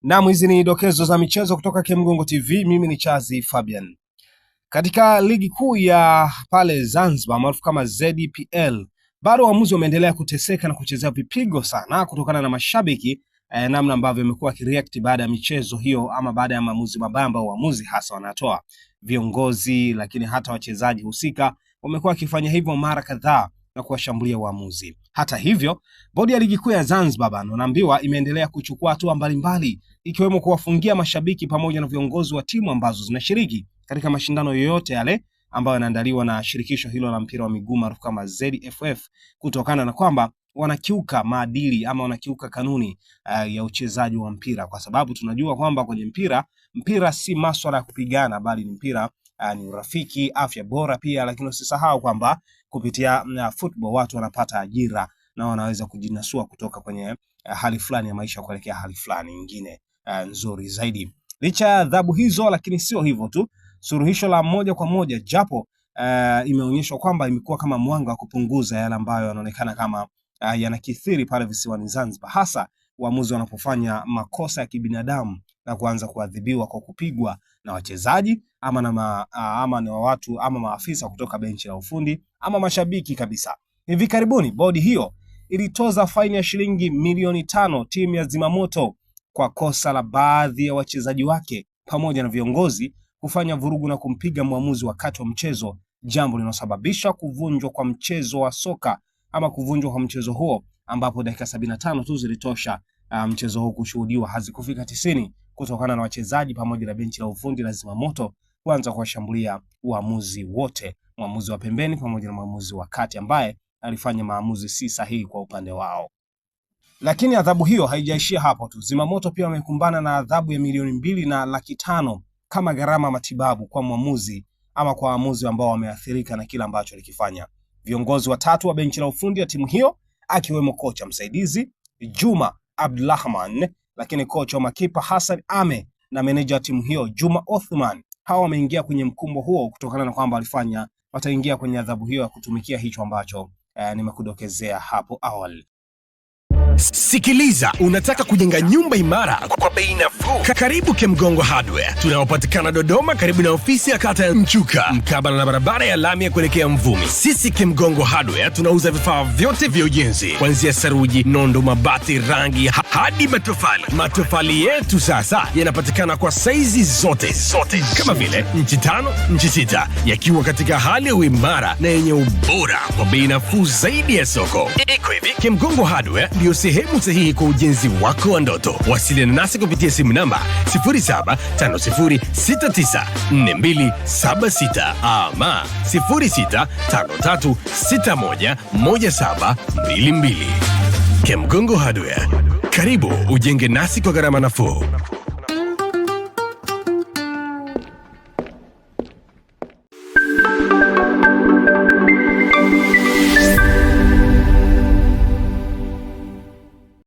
Na hizi ni dokezo za michezo kutoka Kemgongo TV. Mimi ni Chazi Fabian. Katika ligi kuu ya pale Zanzibar maarufu kama ZPL, bado waamuzi wameendelea kuteseka na kuchezea vipigo sana kutokana na mashabiki namna ambavyo wamekuwa kireact baada ya michezo hiyo, ama baada ya maamuzi mabaya ambayo waamuzi hasa wanatoa. Viongozi lakini hata wachezaji husika wamekuwa wakifanya hivyo mara kadhaa na kuwashambulia waamuzi. Hata hivyo, bodi ya ligi kuu ya Zanzibar wanaambiwa imeendelea kuchukua hatua mbalimbali, ikiwemo kuwafungia mashabiki pamoja na viongozi wa timu ambazo zinashiriki katika mashindano yoyote yale ambayo yanaandaliwa na shirikisho hilo la mpira wa miguu maarufu kama ZFF, kutokana na kwamba wanakiuka maadili ama wanakiuka kanuni ya uchezaji wa mpira, kwa sababu tunajua kwamba kwenye mpira si masuala ya kupigana, bali ni mpira ni urafiki, afya bora pia. Lakini usisahau kwamba kupitia football watu wanapata ajira na wanaweza kujinasua kutoka kwenye hali fulani ya maisha kuelekea hali fulani nyingine nzuri zaidi. Licha ya adhabu hizo, lakini sio hivyo tu, suluhisho la moja kwa moja japo imeonyeshwa kwamba imekuwa kama mwanga wa kupunguza yale ambayo yanaonekana kama yanakithiri pale visiwani Zanzibar, hasa waamuzi wanapofanya makosa ya kibinadamu na kuanza kuadhibiwa kwa kupigwa na wachezaji ama na watu ama maafisa kutoka benchi la ufundi ama mashabiki kabisa. Hivi karibuni bodi hiyo ilitoza faini ya shilingi milioni 5 timu ya Zimamoto kwa kosa la baadhi ya wachezaji wake pamoja na viongozi kufanya vurugu na kumpiga mwamuzi wakati wa mchezo, jambo linalosababisha kuvunjwa kwa mchezo wa soka ama kuvunjwa kwa mchezo huo, ambapo dakika 75 tu zilitosha mchezo huu kushuhudiwa, hazikufika 90, kutokana na wachezaji pamoja na benchi la ufundi la Zimamoto kuanza kuwashambulia waamuzi wote, mwamuzi wa pembeni pamoja na mwamuzi wa kati ambaye alifanya maamuzi si sahihi kwa upande wao. Lakini adhabu hiyo haijaishia hapo tu. Zimamoto pia wamekumbana na adhabu ya milioni 2.5 kama gharama matibabu kwa mwamuzi ama kwa waamuzi ambao wameathirika na kila ambacho alikifanya. Viongozi watatu wa benchi la ufundi ya timu hiyo, akiwemo kocha msaidizi Juma Abdulrahman, lakini kocha wa makipa Hassan Ame na meneja wa timu hiyo Juma Othman, hawa wameingia kwenye mkumbo huo kutokana na kwamba wataingia kwenye adhabu hiyo ya kutumikia hicho ambacho nimekudokezea hapo awali. Sikiliza, unataka kujenga nyumba imara kwa bei nafuu? Karibu Kemgongo Hardware. Tunapatikana Dodoma karibu na ofisi ya kata ya Mchuka, mkabala na barabara ya lami ya kuelekea Mvumi. Sisi Kemgongo Hardware tunauza vifaa vyote vya ujenzi, kuanzia saruji, nondo, mabati, rangi hadi matofali. Matofali yetu sasa yanapatikana kwa saizi zote kama vile inchi 5, inchi 6, yakiwa katika hali ya uimara na yenye ubora kwa bei nafuu zaidi ya soko. Iko hivi, Kemgongo Hardware ndio sehemu sahihi kwa ujenzi wako wa ndoto. Wasiliana nasi kupitia simu namba 0750694276 ama 0653611722. Kemgongo Hardware, karibu ujenge nasi kwa gharama nafuu.